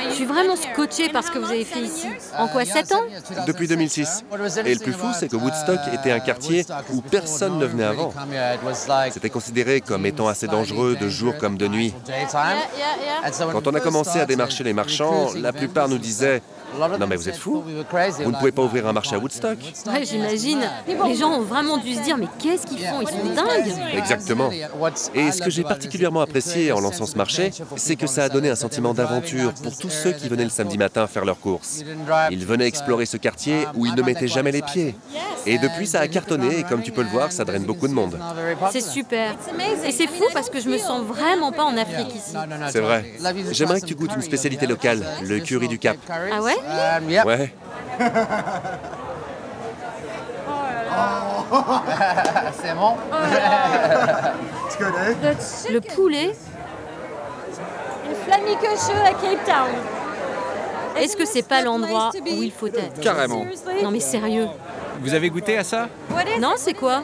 Je suis vraiment scotchée par ce que vous avez fait ici. En quoi, 7 ans? Depuis 2006. Et le plus fou, c'est que Woodstock était un quartier où personne ne venait avant. C'était considéré comme étant assez dangereux de jour comme de nuit. Quand on a commencé à démarcher les marchands, la plupart nous disaient « Non mais vous êtes fous, vous ne pouvez pas ouvrir un marché à Woodstock ». Ouais, j'imagine. Les gens ont vraiment dû se dire « Mais qu'est-ce qu'ils font? Ils sont dingues !» Exactement. Et ce que j'ai particulièrement apprécié en lançant ce marché, c'est que ça a donné un sentiment d'aventure pour tous ceux qui venaient le samedi matin faire leurs courses. Ils venaient explorer ce quartier où ils ne mettaient jamais les pieds. Et depuis, ça a cartonné et comme tu peux le voir, ça draine beaucoup de monde. C'est super. Et c'est fou parce que je me sens vraiment pas en Afrique ici. C'est vrai. J'aimerais que tu goûtes une spécialité locale, le curry du Cap. Ah ouais? Ouais. C'est bon. Le poulet. Une flamiquecheux à Cape Town. Est-ce que c'est pas l'endroit où il faut être? Carrément. Non mais sérieux. Vous avez goûté à ça? Non, c'est quoi?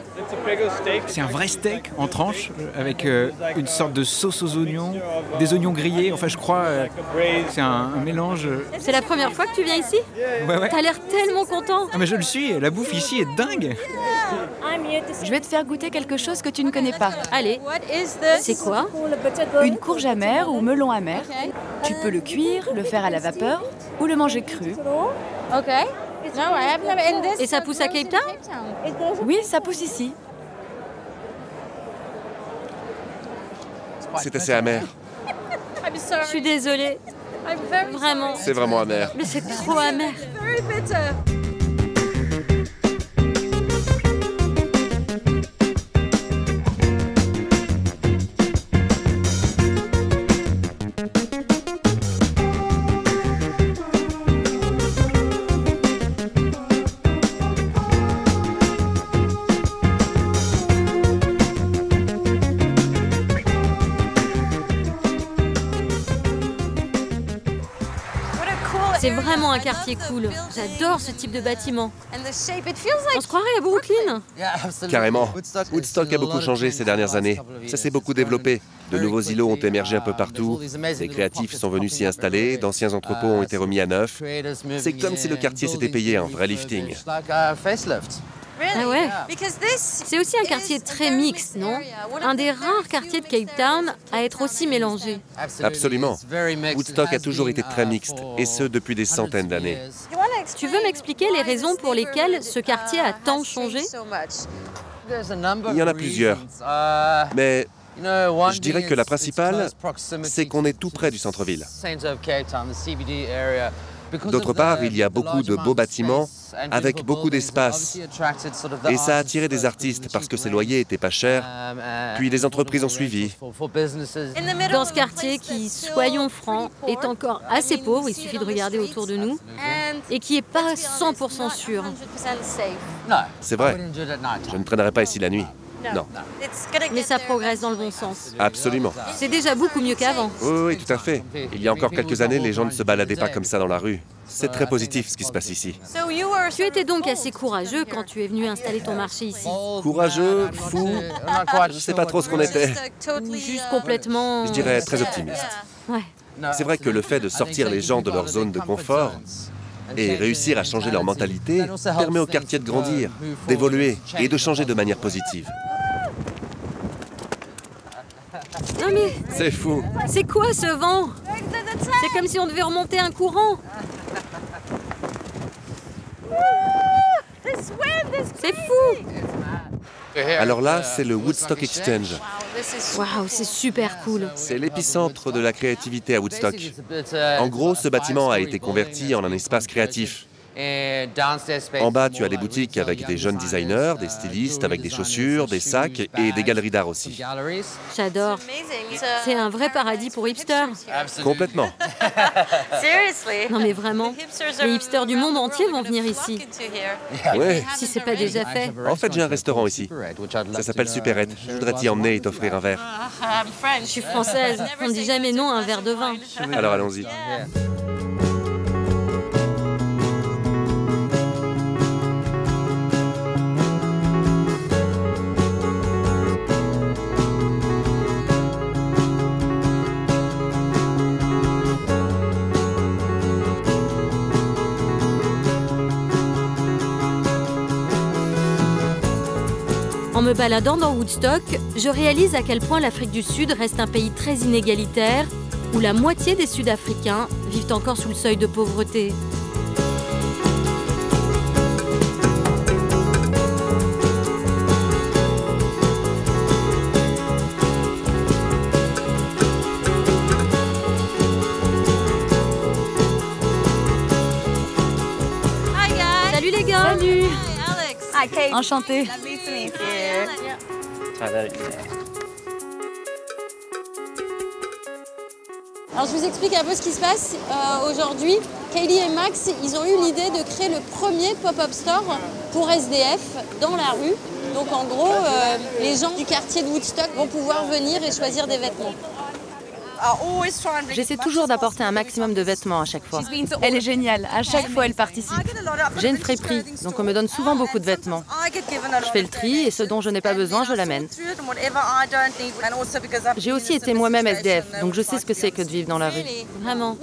C'est un vrai steak en tranches avec une sorte de sauce aux oignons, des oignons grillés, enfin je crois, c'est un mélange. C'est la première fois que tu viens ici? Ouais. T'as l'air tellement content. Ah mais je le suis, la bouffe ici est dingue. Je vais te faire goûter quelque chose que tu ne connais pas. Allez, c'est quoi? Une courge amère ou melon amer. Tu peux le cuire, le faire à la vapeur ou le manger cru. Ok. Et ça pousse à Cape Town? Oui, ça pousse ici. C'est assez amer. Je suis désolée. Vraiment. C'est vraiment amer. Mais c'est trop amer. C'est vraiment un quartier cool. J'adore ce type de bâtiment. On se croirait à Brooklyn. Carrément. Woodstock a beaucoup changé ces dernières années. Ça s'est beaucoup développé. De nouveaux îlots ont émergé un peu partout. Des créatifs sont venus s'y installer. D'anciens entrepôts ont été remis à neuf. C'est comme si le quartier s'était payé un vrai lifting. Ah ouais? C'est aussi un quartier très mixte, non? Un des rares quartiers de Cape Town à être aussi mélangé. Absolument. Woodstock a toujours été très mixte, et ce depuis des centaines d'années. Tu veux m'expliquer les raisons pour lesquelles ce quartier a tant changé? Il y en a plusieurs. Mais je dirais que la principale, c'est qu'on est tout près du centre-ville. D'autre part, il y a beaucoup de beaux bâtiments avec beaucoup d'espace. Et ça a attiré des artistes parce que ces loyers étaient pas chers. Puis les entreprises ont suivi. Dans ce quartier qui, soyons francs, est encore assez pauvre, il suffit de regarder autour de nous, et qui n'est pas 100% sûr. C'est vrai. Je ne traînerai pas ici la nuit. Non. Mais ça progresse dans le bon sens. Absolument. C'est déjà beaucoup mieux qu'avant. Oui, tout à fait. Il y a encore quelques années, les gens ne se baladaient pas comme ça dans la rue. C'est très positif ce qui se passe ici. Tu étais donc assez courageux quand tu es venu installer ton marché ici. Courageux, fou, je ne sais pas trop ce qu'on était. Juste complètement... Je dirais très optimiste. Ouais. C'est vrai que le fait de sortir les gens de leur zone de confort et réussir à changer leur mentalité permet au quartier de grandir, d'évoluer et de changer de manière positive. Non mais... C'est fou. C'est quoi ce vent? C'est comme si on devait remonter un courant. C'est fou! Alors là, c'est le Woodstock Exchange. Waouh, c'est super cool. C'est l'épicentre de la créativité à Woodstock. En gros, ce bâtiment a été converti en un espace créatif. En bas, tu as des boutiques avec des jeunes designers, des stylistes avec des chaussures, des sacs et des galeries d'art aussi. J'adore. C'est un vrai paradis pour hipsters. Complètement. Non mais vraiment, les hipsters du monde entier vont venir ici. Oui. Si c'est pas déjà fait. En fait, j'ai un restaurant ici. Ça s'appelle Supérette. Je voudrais t'y emmener et t'offrir un verre. Je suis française, on ne dit jamais non à un verre de vin. Alors allons-y. En me baladant dans Woodstock, je réalise à quel point l'Afrique du Sud reste un pays très inégalitaire, où la moitié des Sud-Africains vivent encore sous le seuil de pauvreté. Salut les gars! Salut! Hi, Kate. Enchantée. Lovely to meet you. Alors je vous explique un peu ce qui se passe aujourd'hui. Kaylee et Max, ils ont eu l'idée de créer le premier pop-up store pour SDF dans la rue. Donc en gros, les gens du quartier de Woodstock vont pouvoir venir et choisir des vêtements. J'essaie toujours d'apporter un maximum de vêtements à chaque fois. Elle est géniale, à chaque fois elle participe. J'ai une friperie, donc on me donne souvent beaucoup de vêtements. Je fais le tri et ce dont je n'ai pas besoin, je l'amène. J'ai aussi été moi-même SDF, donc je sais ce que c'est que de vivre dans la rue. Vraiment.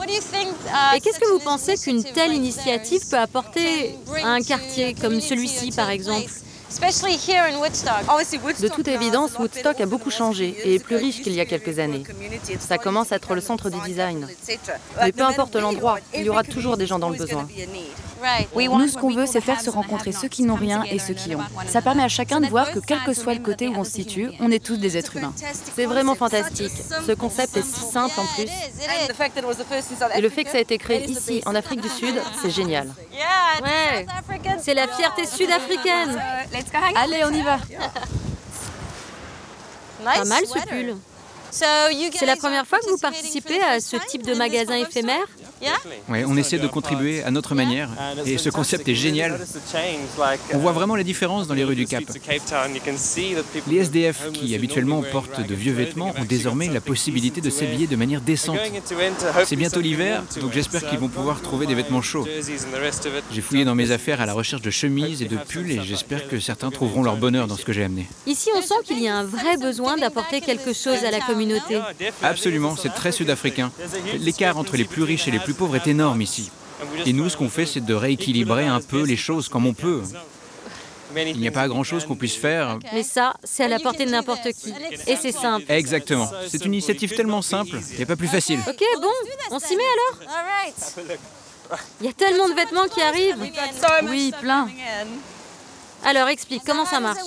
Et qu'est-ce que vous pensez qu'une telle initiative peut apporter à un quartier comme celui-ci, par exemple ? De toute évidence, Woodstock a beaucoup changé et est plus riche qu'il y a quelques années. Ça commence à être le centre du design. Mais peu importe l'endroit, il y aura toujours des gens dans le besoin. Nous, ce qu'on veut, c'est faire se rencontrer ceux qui n'ont rien et ceux qui ont. Ça permet à chacun de voir que quel que soit le côté où on se situe, on est tous des êtres humains. C'est vraiment fantastique. Ce concept est si simple en plus. Et le fait que ça a été créé ici, en Afrique du Sud, c'est génial. Ouais, c'est la fierté sud-africaine. Allez, on y va. Pas mal ce pull. C'est la première fois que vous participez à ce type de magasin éphémère ? Oui, on essaie de contribuer à notre manière et ce concept est génial. On voit vraiment la différence dans les rues du Cap. Les SDF qui habituellement portent de vieux vêtements ont désormais la possibilité de s'habiller de manière décente. C'est bientôt l'hiver, donc j'espère qu'ils vont pouvoir trouver des vêtements chauds. J'ai fouillé dans mes affaires à la recherche de chemises et de pulls et j'espère que certains trouveront leur bonheur dans ce que j'ai amené. Ici, on sent qu'il y a un vrai besoin d'apporter quelque chose à la communauté. Absolument, c'est très sud-africain. L'écart entre les plus riches et les plus pauvres est énorme ici. Et nous, ce qu'on fait, c'est de rééquilibrer un peu les choses comme on peut. Il n'y a pas grand-chose qu'on puisse faire. Mais ça, c'est à la portée de n'importe qui. Et c'est simple. Exactement. C'est une initiative tellement simple, il n'y a pas plus facile. Ok, bon, on s'y met alors ? Il y a tellement de vêtements qui arrivent. Oui, plein. Alors explique, comment ça marche ?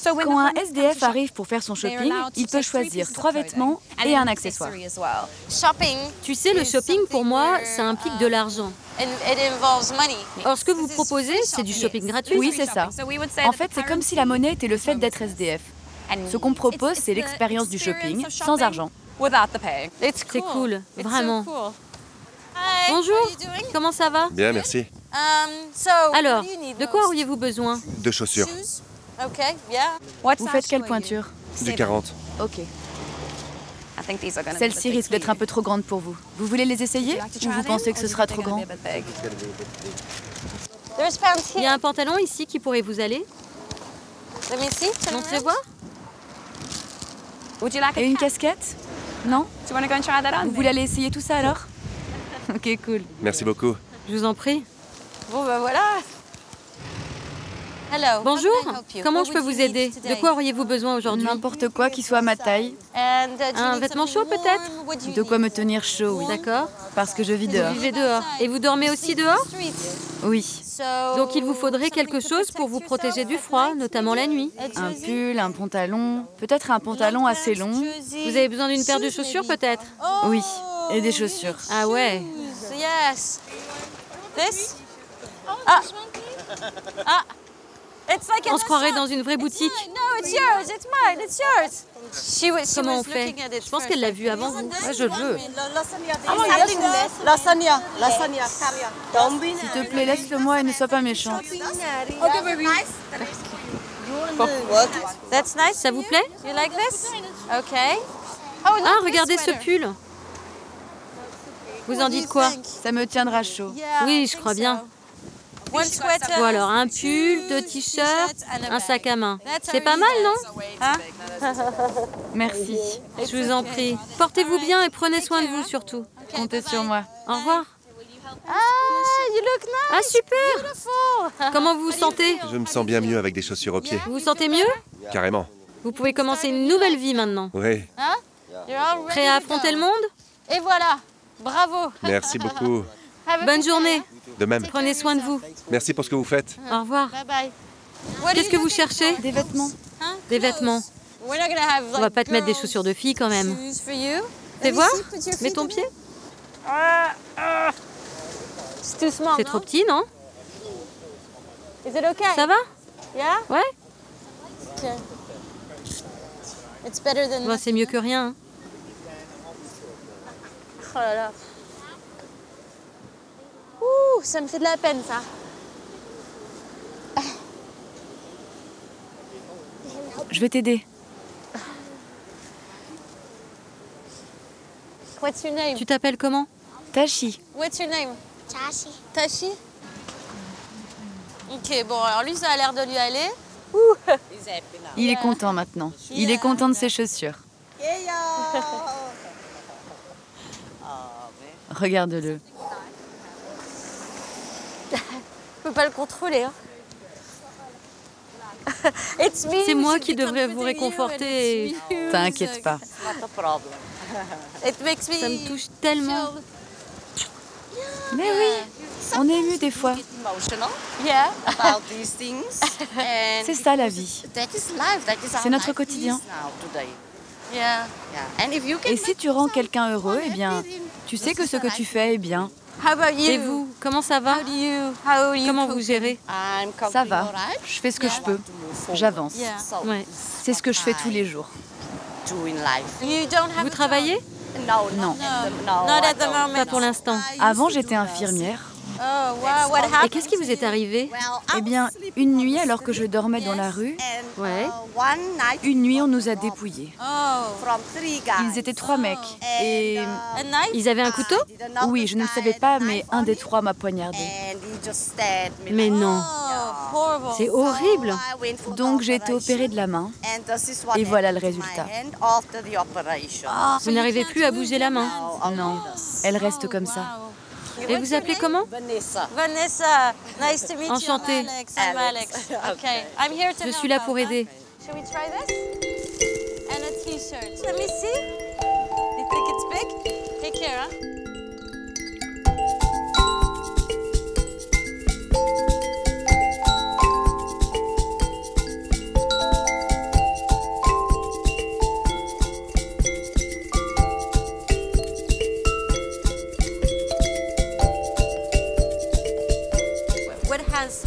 Quand un SDF arrive pour faire son shopping, il peut choisir 3 vêtements et un accessoire. Tu sais, le shopping, pour moi, ça implique de l'argent. Or, ce que vous proposez, c'est du shopping gratuit. Oui, c'est ça. En fait, c'est comme si la monnaie était le fait d'être SDF. Ce qu'on propose, c'est l'expérience du shopping, sans argent. C'est cool, vraiment. Bonjour, comment ça va ? Bien, merci. Alors, de quoi auriez-vous besoin ? De chaussures. Vous faites quelle pointure ? Du 40. Ok. Celle-ci risque d'être un peu trop grande pour vous. Vous voulez les essayer ou vous pensez que ce sera trop grand ? Il y a un pantalon ici qui pourrait vous aller. Montrez voir. Et une casquette ? Non ? Vous voulez aller essayer tout ça alors ? Ok, cool. Merci beaucoup. Je vous en prie. Bon, ben voilà. Bonjour, comment je peux vous aider ? De quoi auriez-vous besoin aujourd'hui ? N'importe quoi qui soit à ma taille. Un vêtement chaud peut-être ? De quoi me tenir chaud, oui. D'accord. Parce que je vis dehors. Vous vivez dehors. Et vous dormez aussi dehors ? Oui. Donc il vous faudrait quelque chose pour vous protéger du froid, notamment la nuit. Un pull, un pantalon, peut-être un pantalon assez long. Vous avez besoin d'une paire de chaussures peut-être ? Oui, et des chaussures. Ah ouais. Ah. Ah. It's like On se croirait dans une vraie boutique. No, it's yours. It's mine. It's yours. Comment on fait? Je pense qu'elle l'a vu avant vous. Ouais, je le veux. Lasagna. S'il te plaît, laisse-le-moi et ne sois pas méchante. That's nice. Ça vous plaît? You like this? Okay. Ah, regardez ce pull. Vous en dites quoi? Ça me tiendra chaud. Oui, je crois bien. One sweater. Bon alors, un pull, 2 t-shirts, un sac à main. C'est pas mal, non? Hein? Merci. Je vous en prie. Portez-vous bien et prenez soin de vous surtout. Comptez sur moi. Au revoir. Ah, you look nice. Ah, super! Beautiful. Comment vous vous sentez? Je me sens bien mieux avec des chaussures aux pieds. Vous vous sentez mieux? Carrément. Vous pouvez commencer une nouvelle vie maintenant. Oui. Hein? You're all ready Prêt à to affronter go. le monde? Et voilà. Bravo. Merci beaucoup. Have a Bonne good journée. day. De même. Prenez soin de vous. Merci pour ce que vous faites. Au revoir. Bye bye. What Qu'est-ce are que you vous looking cherchez? Des vêtements. for? Huh? Des vêtements. We're not gonna have, On va like, pas te mettre des girls' chaussures de fille quand même. shoes for you. Fais Let me voir. see, put your Mets feet ton in pied. it. It's too small. C'est no? trop petit, non? Is it okay? Ça va? Yeah? Ouais? Okay. It's better than Bon, c'est mieux que rien. Hein. Oh là là. Ouh, ça me fait de la peine, ça. Je vais t'aider. What's your name? Tu t'appelles comment? Tashi. What's your name? Tashi. Tashi? Ok, bon, alors lui, ça a l'air de lui aller. Ouh. Il est content maintenant. Il est content de ses chaussures. Regarde-le. Je peux pas le contrôler. Hein. It's me, C'est moi should qui be devrais vous comforting you réconforter. and it's you. T'inquiète pas. It makes me Ça me touche tellement. Mais oui, on est ému des fois. Yeah. C'est ça la vie. C'est notre quotidien. Yeah. Et si tu rends quelqu'un heureux, eh bien, tu sais que ce que tu fais est bien. How about you? Et vous, comment ça va? How you Comment vous gérez? Ça va. Je fais ce que je peux. J'avance. Yeah. Ouais. C'est ce que je fais tous les jours. You don't have Vous a travaillez? Non. job? No. Not at the moment. Pas pour l'instant. Avant, j'étais infirmière. Oh, wow. What Et happened? qu'est-ce qui vous est arrivé? Eh bien, une nuit, alors que je dormais dans la rue, Ouais. une nuit, on nous a dépouillés. Oh. Ils étaient 3 mecs. Et A knife? Ils avaient un couteau? oui, je ne le savais pas, mais un des 3 m'a poignardé. Mais non. Oh, horrible. C'est horrible. Donc, j'ai été opérée de la main. Et voilà le résultat. Vous n'arrivez plus à bouger la main. Non, elle reste comme ça. Et vous appelez comment? Vanessa. Nice to meet you. Enchantée. I'm Alex. I'm Alex. Okay. I'm here to Je help suis là out, pour huh? aider. Should we try this? And a t-shirt. Let me see. You think it's big? Take care, huh?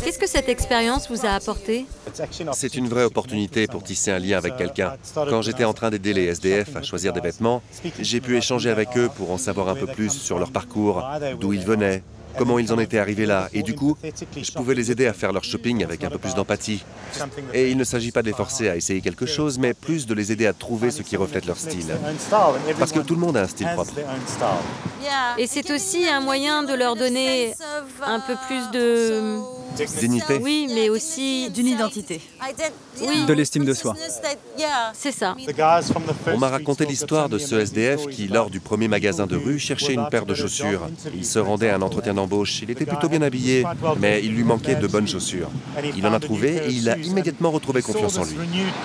Qu'est-ce que cette expérience vous a apporté? C'est une vraie opportunité pour tisser un lien avec quelqu'un. Quand j'étais en train d'aider les SDF à choisir des vêtements, j'ai pu échanger avec eux pour en savoir un peu plus sur leur parcours, d'où ils venaient, comment ils en étaient arrivés là. Et du coup, je pouvais les aider à faire leur shopping avec un peu plus d'empathie. Et il ne s'agit pas de les forcer à essayer quelque chose, mais plus de les aider à trouver ce qui reflète leur style. Parce que tout le monde a un style propre. Et c'est aussi un moyen de leur donner un peu plus de... Dignité. Oui, mais aussi... D'une identité. Oui. De l'estime de soi. C'est ça. On m'a raconté l'histoire de ce SDF qui, lors du premier magasin de rue, cherchait une paire de chaussures. Il se rendait à un entretien d'embauche. Il était plutôt bien habillé, mais il lui manquait de bonnes chaussures. Il en a trouvé et il a immédiatement retrouvé confiance en lui.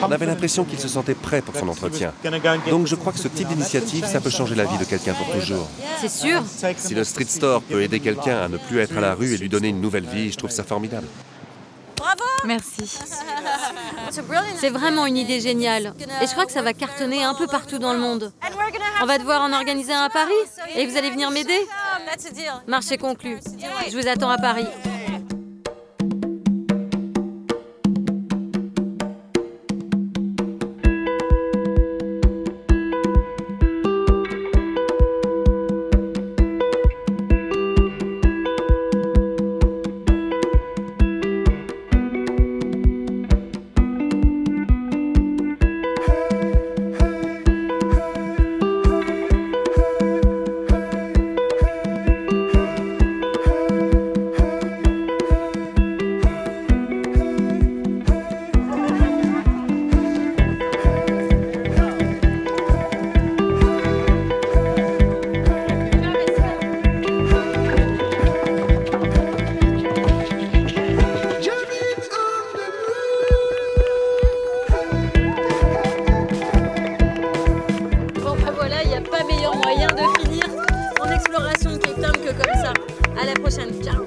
On avait l'impression qu'il se sentait prêt pour son entretien. Donc je crois que ce type d'initiative, ça peut changer la vie de quelqu'un pour toujours. C'est sûr. Si le street store peut aider quelqu'un à ne plus être à la rue et lui donner une nouvelle vie, je trouve ça formidable. Bravo! Merci. C'est vraiment une idée géniale. Et je crois que ça va cartonner un peu partout dans le monde. On va devoir en organiser un à Paris. Et vous allez venir m'aider? Marché conclu. Je vous attends à Paris. À la prochaine. Ciao.